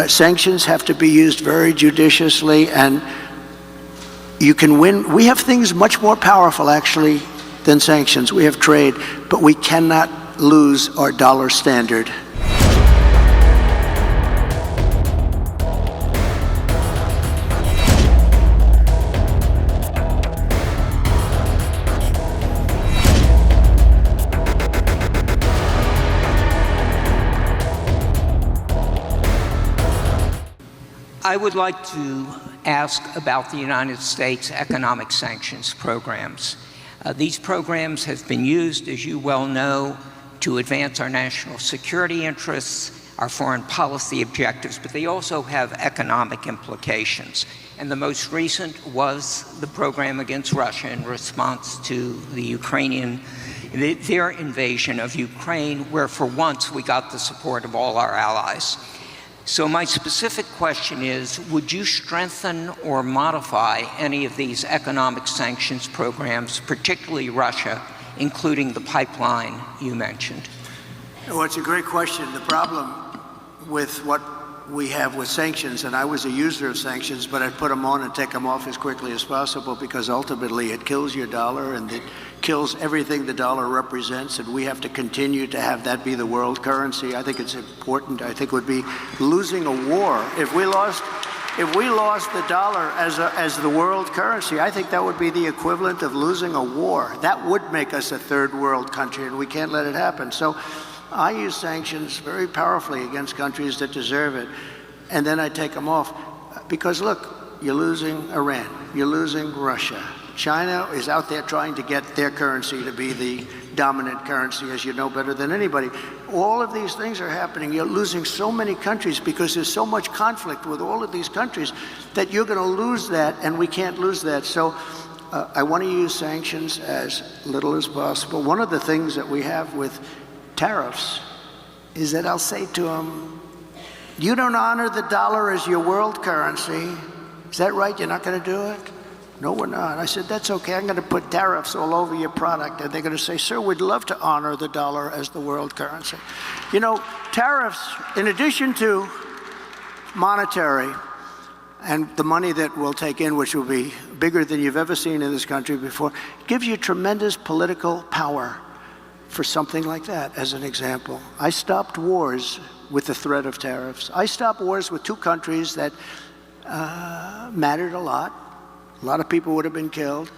Sanctions have to be used very judiciously, and you can win. We have things much more powerful, actually, than sanctions. We have trade, but we cannot lose our dollar standard. I would like to ask about the United States economic sanctions programs. These programs have been used, as you well know, to advance our national security interests, our foreign policy objectives, but they also have economic implications. And the most recent was the program against Russia in response to their invasion of Ukraine, where for once we got the support of all our allies. So my specific question is, would you strengthen or modify any of these economic sanctions programs, particularly Russia, including the pipeline you mentioned? Well, it's a great question. The problem with what we have with sanctions, and I was a user of sanctions, but I put them on and take them off as quickly as possible, because ultimately it kills your dollar and it kills everything the dollar represents, and we have to continue to have that be the world currency. I think it's important. I think it would be losing a war if we lost the dollar as the world currency. I think that would be the equivalent of losing a war. That would make us a third world country, and we can't let it happen. So I use sanctions very powerfully against countries that deserve it, and then I take them off. Because look, you're losing Iran, you're losing Russia. China is out there trying to get their currency to be the dominant currency, as you know better than anybody. All of these things are happening. You're losing so many countries because there's so much conflict with all of these countries that you're going to lose that, and we can't lose that. So I want to use sanctions as little as possible. One of the things that we have with tariffs is that I'll say to them, you don't honor the dollar as your world currency. Is that right? You're not going to do it? No, we're not. I said, that's okay. I'm going to put tariffs all over your product. And they're going to say, sir, we'd love to honor the dollar as the world currency. You know, tariffs, in addition to monetary and the money that we'll take in, which will be bigger than you've ever seen in this country before, gives you tremendous political power for something like that. As an example, I stopped wars with the threat of tariffs. I stopped wars with two countries that mattered a lot. A lot of people would have been killed,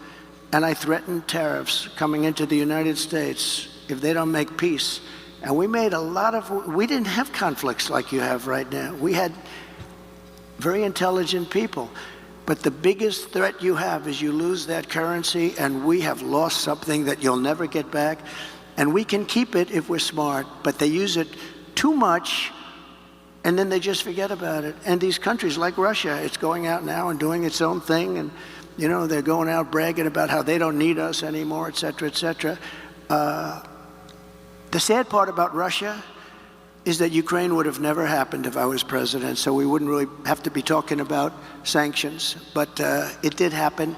and I threatened tariffs coming into the United States if they don't make peace. And we made we didn't have conflicts like you have right now. We had very intelligent people. But the biggest threat you have is you lose that currency, and we have lost something that you'll never get back. And we can keep it if we're smart, but they use it too much, and then they just forget about it. And these countries like Russia, it's going out now and doing its own thing, and you know, they're going out bragging about how they don't need us anymore, et cetera, et cetera. The sad part about Russia is that Ukraine would have never happened if I was president, so we wouldn't really have to be talking about sanctions. But it did happen.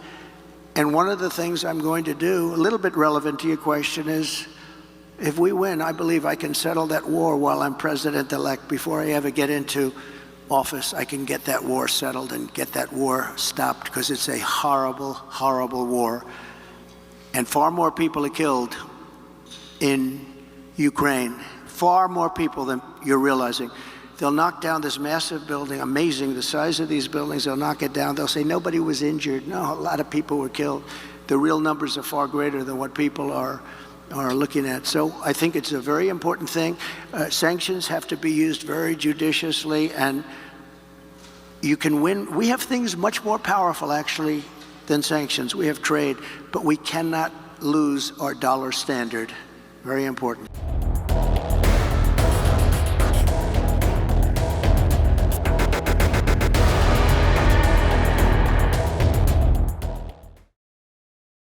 And one of the things I'm going to do, a little bit relevant to your question, is if we win, I believe I can settle that war while I'm president-elect. Before I ever get into office, I can get that war settled and get that war stopped, because it's a horrible, horrible war. And far more people are killed in Ukraine, far more people than you're realizing. They'll knock down this massive building, amazing, the size of these buildings, they'll knock it down. They'll say nobody was injured. No, a lot of people were killed. The real numbers are far greater than what people are looking at. So I think it's a very important thing. Sanctions have to be used very judiciously, and you can win. We have things much more powerful, actually, than sanctions. We have trade, but we cannot lose our dollar standard. Very important.